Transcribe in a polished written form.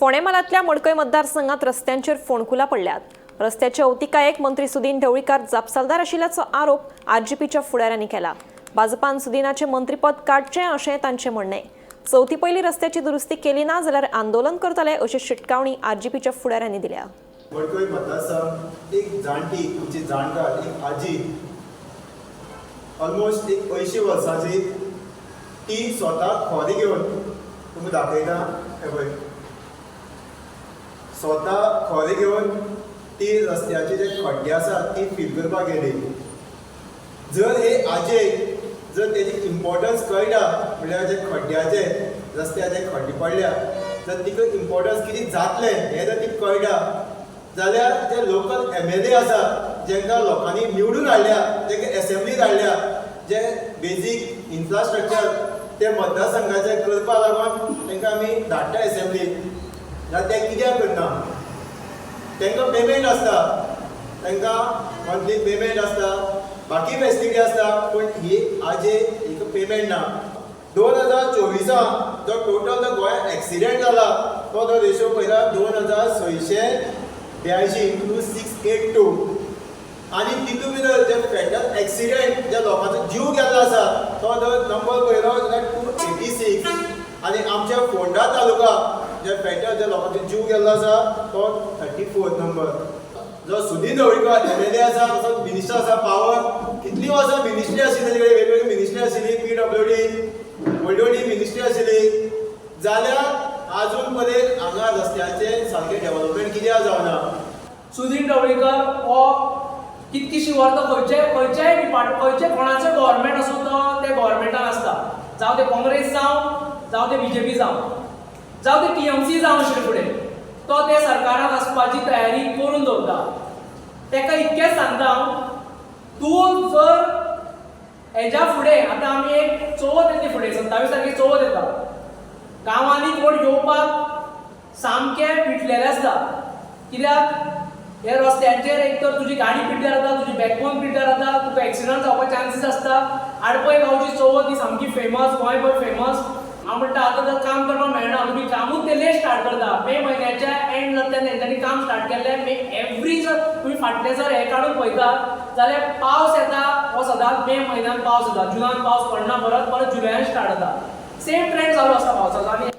फोंडेमालांतल्या मडकय मतदारसंघात रस्त्यांचेर फोंडकुलां पडल्यात। रस्त्याचे अवतिकायेक मंत्री सुदीन ढवळीकार जापसालदार आशिल्ल्याचो आरोप आरजीपीच्या फुडाऱ्यांनी केला। भाजपान सुदीनाचे मंत्रीपद काडचें अशें तांचें म्हणणें। चवथी पयली रस्त्याची दुरुस्ती केली ना जाल्यार आंदोलन करतले अशी शिटकावणी आरजीपीच्या फुडाऱ्यांनी दिल्या। मडकय मतदारसंघ एक जाणटी आमची जाणकार एक आजी ऑलमोस्ट एक 80 वर्सांची ती स्वता खोरी घेवन तुमी दाखयता हे पळय स्वता खोरी घेवन ती रस्त्याचे जे खड्डे आसात ती फील करपाक गेली। जर हे आजेक जर तेजी इम्पॉर्टन्स कळटा म्हणल्यार जे खड्ड्याचे रस्त्याचे खड्डे पडल्या जर तिका इम्पॉर्टन्स कितें जातलें हें जर ती कळटा जाल्यार जे लोकल MLA आसात जेंकां लोकांनी निवडून हाडल्या जेंकां एसेंब्लीत हाडल्या जे बेजीक इन्फ्रास्ट्रक्चर ते मतदारसंघाचे करपा लागून तांकां आमी धाडटा एसेंब्लीत जाल्यार ते कित्याक करना? तांकां पेमेंट आसता, तांकां मंथली पेमेंट आसता, बाकी फेसिलिटी आसता, पूण ही आजे हिका पेमेंट ना। 2024 जो टोटल जो गोंयांत एक्सिडेंट जाला तो रेशो पळयला 2682 to 682 आनी तितून भितर जे फॅटल एक्सिडेंट जे लोकांचो जीव गेल्लो आसा तो जर नंबर पळयलो जाल्यार 286 आनी आमच्या फोंडा तालुका जे फॅटल जे लोकांचो जीव गेल्लो आसा तो 34 नंबर। जो सुदीन ढवळीकर MLA आसा तसो मिनिस्टर आसा पावर कितली वर्सां मिनिस्ट्री आशिल्ली ताजे कडेन वेगवेगळी मिनिस्ट्री आशिल्ली PWD व्हडली मिनिस्ट्री आशिल्ली जाल्यार आजून पर्यंत हांगा रस्त्याचे सारकें डेव्हलपमेंट कित्याक जावना? सुदीन ढवळीकर हो कितकीशी वर्सां खंयचेय डिपार्टमेंट खंयचे कोणाचें गव्हर्मेंट आसूं तो ते गव्हर्मेंटान आसता, जावं ते काँग्रेस जावं ते BJP जावं ते TMC जावं आशिल्ले फुडें तो ते सरकारान आसपाची तयारी करून दवरता। ताका इतकेंच सांगता हांव, तूं जर हेज्या फुडें आतां आमी एक चवथ येतली फुडें 27 तारखेक चवथ येता, गांवांनी कोण येवपाक सामकें पिटलेले आसता। कित्याक हे रस्त्यांचेर एक तर तुजी गाडी पिड्ड्यार जाता, तुजी बॅकबोन पिड्ड्यार जाता, तुका एक्सिडंट जावपाचे चान्सीस आसता। आडपय गांवची चवथ ही सामकी फेमस, गोंयभर फेमस। हांव म्हणटा आतां जर काम करपाक मेळना तुमी कामूच ते लेट स्टार्ट करता। मे म्हयन्याच्या एंड जाता तेन्ना तेंच्यांनी काम स्टार्ट केल्लें। एवरी जर तुमी फाटलें जर हें काडून पळयतात जाल्यार पावस येता हो सदांच मे म्हयन्यात पावस येता, जुनान पावस पडना, परत जुलयान स्टार्ट जाता। सेम ट्रेंड चालू आसता पावसाचो। आनी